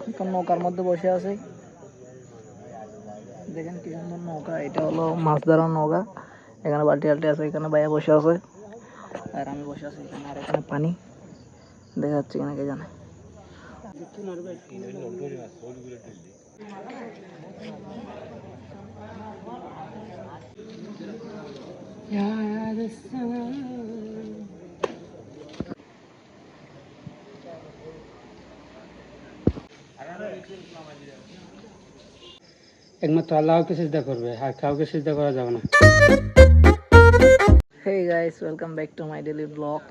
এখন নৌকার মধ্যে বসে আছে, দেখেন কি সুন্দর নৌকা। এটা হলো মাছ ধরার নৌকা। এখানে বালতি টালটি আছে, এখানে ভাইয়া বসে আছে আর আমি বসে আছি এখানে। আর এখানে পানি দেখা যাচ্ছে কিনা কে জানে। একমাত্র আল্লাহকে সিজদা করবে, আর কাউকে সিজদা করা যাবে না। Hey guys, welcome back to my daily blog.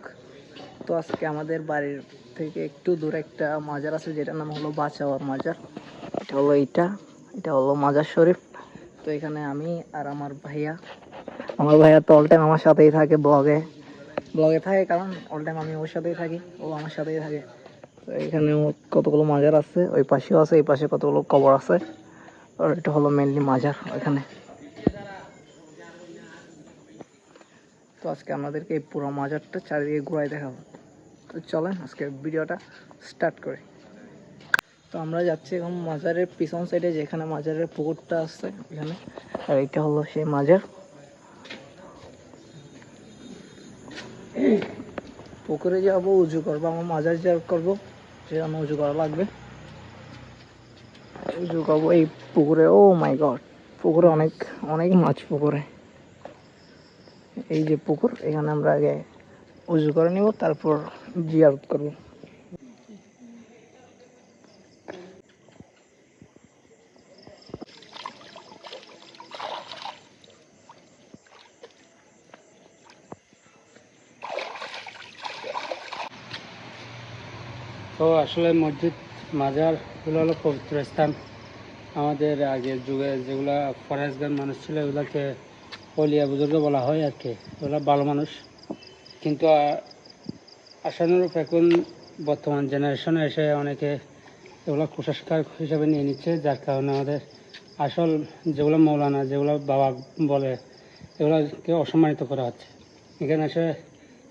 তো আজকে আমাদের বাড়ির থেকে একটু দূরে একটা মাজার আছে, যেটার নাম হলো বাচাওয়ার মাজার। এটা হলো মাজার শরীফ। তো এখানে আমি আর আমার ভাইয়া তো অল টাইম আমার সাথেই থাকে, ব্লগে থাকে, কারণ অল টাইম আমি ওর সাথেই থাকি, ও আমার সাথেই থাকে। তো এখানে কতগুলো মাজার আছে, ওই পাশেও আছে, এই পাশে কতগুলো কবর আছে। আর এটা হলো মেনলি মাজার ওইখানে। তো আজকে আমাদেরকে এই পুরো মাজারটা চারিদিকে ঘুরাই দেখাবো। তো চলেন আজকে ভিডিওটা স্টার্ট করি। তো আমরা যাচ্ছি এখন মাজারের পিছন সাইডে, যেখানে মাজারের পুকুরটা আছে এখানে। আর এটা হলো সেই মাজার। পুকুরে যাবো, উজু করবো, আমার মাজার জিয়ারত করবো, সেজন্য উজু করা লাগবে। উজু করবো এই পুকুরে। ও মাই গড, পুকুরে অনেক অনেক মাছ পুকুরে। এই যে পুকুর, এখানে আমরা আগে উজু করে নিব, তারপর জিয়ারত করবো। তো আসলে মসজিদ, মাজার এগুলো হলো পবিত্র স্থান। আমাদের আগের যুগে যেগুলা ফরেজগার মানুষ ছিল, এগুলাকে অলিয়া বুজুর্গ বলা হয় আর কি। এগুলো ভালো মানুষ। কিন্তু আশানুরূপ এখন বর্তমান জেনারেশনে এসে অনেকে এগুলো কুসংস্কার হিসাবে নিয়ে নিচ্ছে, যার কারণে আমাদের আসল যেগুলো মৌলানা, যেগুলো বাবা বলে, এগুলোকে অসম্মানিত করা হচ্ছে। এখানে এসে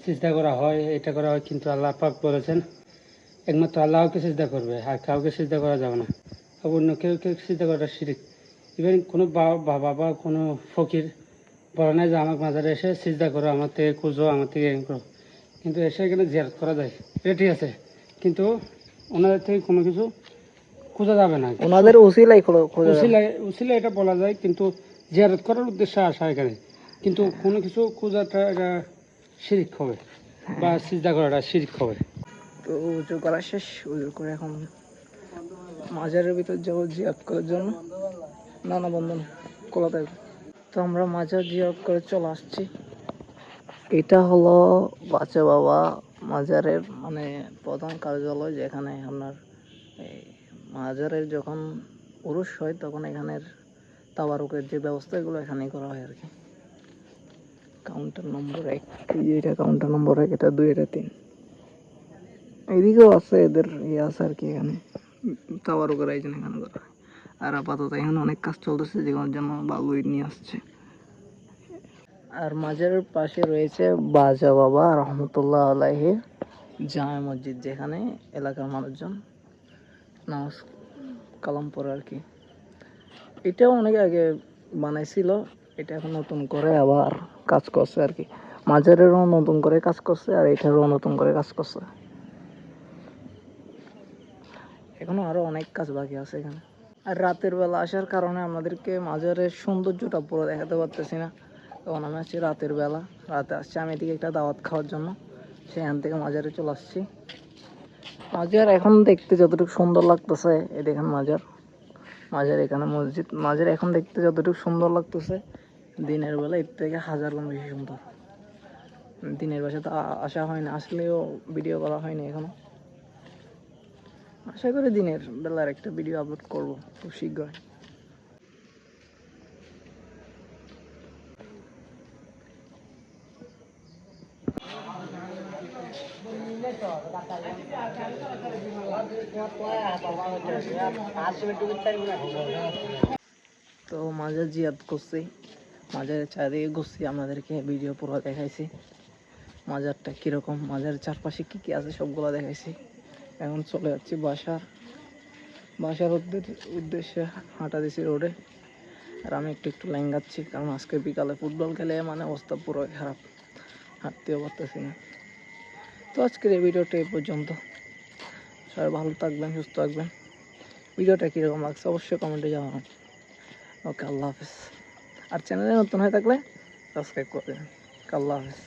সিজদা করা হয়, এটা করা হয়, কিন্তু আল্লাহ পাক বলেছেন একমাত্র আল্লাহকে সিজদা করবে, আর কাউকে সিজদা করা যাবে না। অন্য কেউ সিজদা করাটা শিরিক। ইভেন কোনো বাবা বা কোনো ফকির বলে না যে আমার মাজারে এসে সিজদা করো, আমার থেকে খুঁজো, আমার থেকে করো। কিন্তু এসে এখানে জিয়ারত করা যায়, এটা ঠিক আছে, কিন্তু ওনাদের থেকে কোনো কিছু খোঁজা যাবে না। ওনাদের উসিলা এটা বলা যায়, কিন্তু জিয়ারত করার উদ্দেশ্যে আসা এখানে। কিন্তু কোনো কিছু খোঁজাটা এটা শিরিক হবে, বা সিজদা করাটা শিরিক হবে। তো উজু করা শেষ, উজু করে এখন মাজারের ভিতর যাবো জিয়ারত করার জন্য। না বন্ধন কোলাতে। তো আমরা মাজার জিয়ারত করে চলে আসছি। এটা হলো বাচ্চা বাবা মাজারের মানে প্রধান কার্যালয়, যেখানে আপনার এই মাজারের যখন উরুস হয় তখন এখানের তাবারুকের যে ব্যবস্থা, এগুলো এখানেই করা হয় আর কি। কাউন্টার নম্বর 1, এটা কাউন্টার নম্বর 1, এটা 2, এটা 3। এদিকেও আছে, এদের আছে আর কি, এখানে তাবারুকের আয়োজন এখানে করা হয়। আর আপাতত এখানে অনেক কাজ চলতেছে, যেগুলোর জন্য বালুই নিয়ে আসছে। আর মাজারের পাশে রয়েছে বাজা বাবা রহমতুল্লাহ আলাইহির জামে মসজিদ, যেখানে এলাকার মানুষজন নামাজ কালাম পড়ে আর কি। এটাও অনেক আগে বানাইছিল, এটা এখন নতুন করে আবার কাজ করছে আর কি। মাজারেরও নতুন করে কাজ করছে, আর এটারও নতুন করে কাজ করছে। এখনো আরো অনেক কাজ বাকি আছে এখানে। আর রাতের বেলা আসার কারণে আমাদেরকে মাজারের সৌন্দর্যটা পুরো দেখাতে পারতেছি না, তখন আমি আসছি রাতের বেলা। রাতে আসছি আমি এদিকে একটা দাওয়াত খাওয়ার জন্য, সেখান থেকে মাজারে চলে আসছি। মাজার এখন দেখতে যতটুকু সুন্দর লাগতেছে, এই দেখেন মাজার এখানে মসজিদ। মাজার এখন দেখতে যতটুকু সুন্দর লাগতেছে, দিনের বেলা এর থেকে 1000 গুণ বেশি সুন্দর। দিনের বেলা তো আসা হয় না, আসলেও ভিডিও করা হয়নি এখনো। আশা করি দিনের বেলার একটা ভিডিও আপলোড করব খুব শীঘ্রই। তো মাজার জিয়াদ করছি, মাজারের চারিদিকে ঘুরছি, আপনাদেরকে ভিডিও পুরো দেখাইছি মাজারটা কীরকম, মাজারের চারপাশে কী কী আছে সবগুলো দেখাইছি। এখন চলে যাচ্ছি বাসার উদ্দেশ্যে হাঁটা দিছি রোডে। আর আমি একটু একটু লাইন গাচ্ছি, কারণ আজকে বিকালে ফুটবল খেলে মানে অবস্থা পুরো খারাপ, হাঁটতেও পারতেছি না। তো আজকের এই ভিডিওটা এই পর্যন্ত। সবাই ভালো থাকবেন, সুস্থ থাকবেন। ভিডিওটা কীরকম লাগছে অবশ্যই কমেন্টে জানাবেন। ওকে, আল্লাহ হাফেজ। আর চ্যানেলে নতুন হয়ে থাকলে সাবস্ক্রাইব করে দেবেন। আল্লাহ হাফেজ।